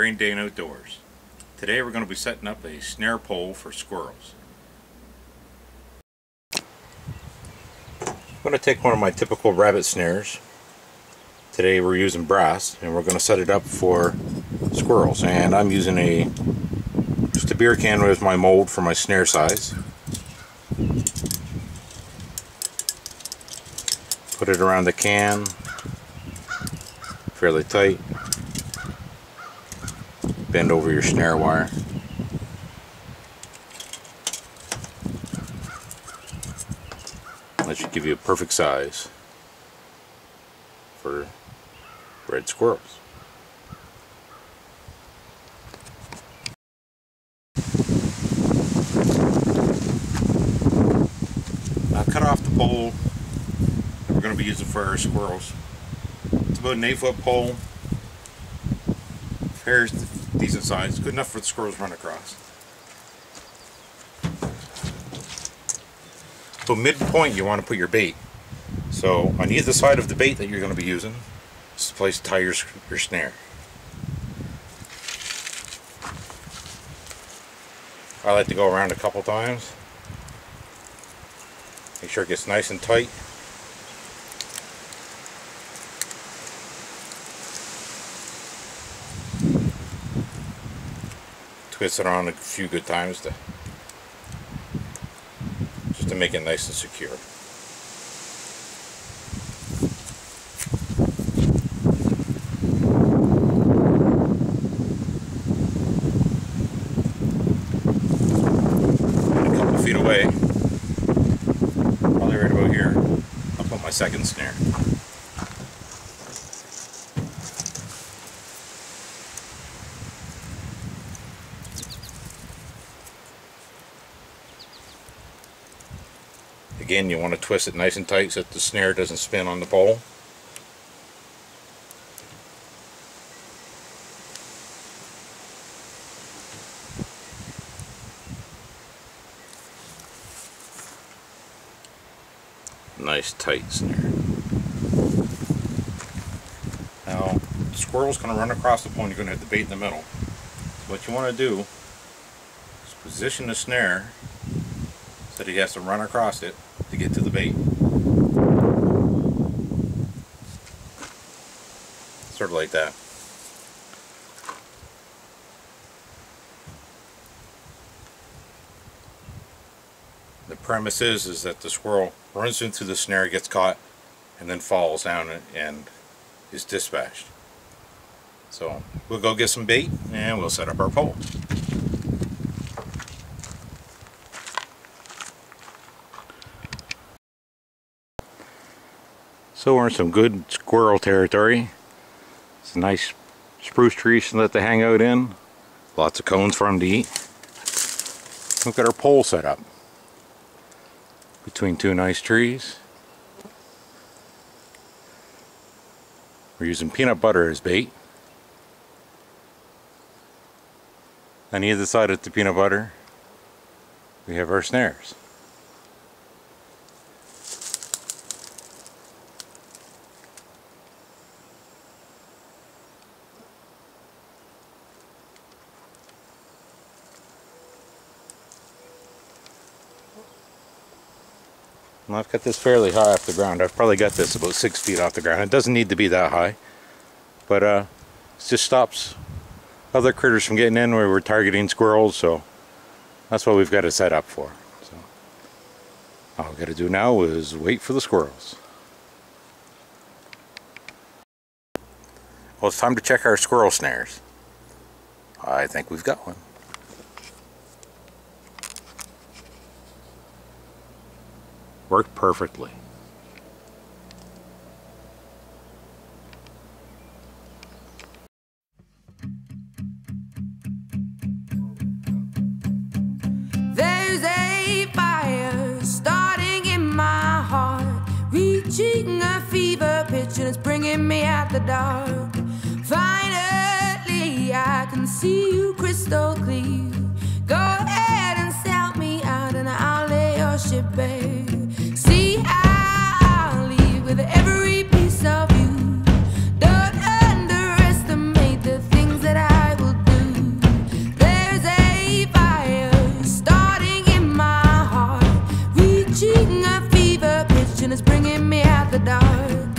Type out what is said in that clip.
Gr8Dane Outdoors. Today we're going to be setting up a snare pole for squirrels. I'm going to take one of my typical rabbit snares. Today we're using brass and we're going to set it up for squirrels, and I'm using just a beer can with my mold for my snare size. Put it around the can fairly tight. Bend over your snare wire. That should give you a perfect size for red squirrels. Now cut off the pole that we're going to be using for our squirrels. It's about an 8-foot pole. Here's decent size, good enough for the squirrels to run across. So midpoint you want to put your bait. So on either side of the bait that you're going to be using, this is the place to tie your snare. I like to go around a couple times. Make sure it gets nice and tight. Twist it on a few good times just to make it nice and secure. And a couple of feet away, probably right about here, I'll put my second snare. Again, you want to twist it nice and tight so that the snare doesn't spin on the pole. Nice tight snare. Now, the squirrel's going to run across the pole and you're going to have the bait in the middle. So what you want to do is position the snare so that he has to run across it to get to the bait. Sort of like that. The premise is that the squirrel runs into the snare, gets caught, and then falls down and is dispatched. So we'll go get some bait and we'll set up our pole. So we're in some good squirrel territory. It's a nice spruce tree to let them hang out in. Lots of cones for them to eat. We've got our pole set up between two nice trees. We're using peanut butter as bait. On either side of the peanut butter, we have our snares. Well, I've got this fairly high off the ground. I've probably got this about 6 feet off the ground. It doesn't need to be that high, but it just stops other critters from getting in where we're targeting squirrels, so that's what we've got it set up for. So all we've got to do now is wait for the squirrels. Well, it's time to check our squirrel snares. I think we've got one. Worked perfectly. There's a fire starting in my heart, reaching a fever pitch and it's bringing me out the dark. Finally I can see you crystal clear. Go ahead and sell me out and I'll lay your ship bare. See, I'll leave with every piece of you. Don't underestimate the things that I will and it's bringing me out the dark.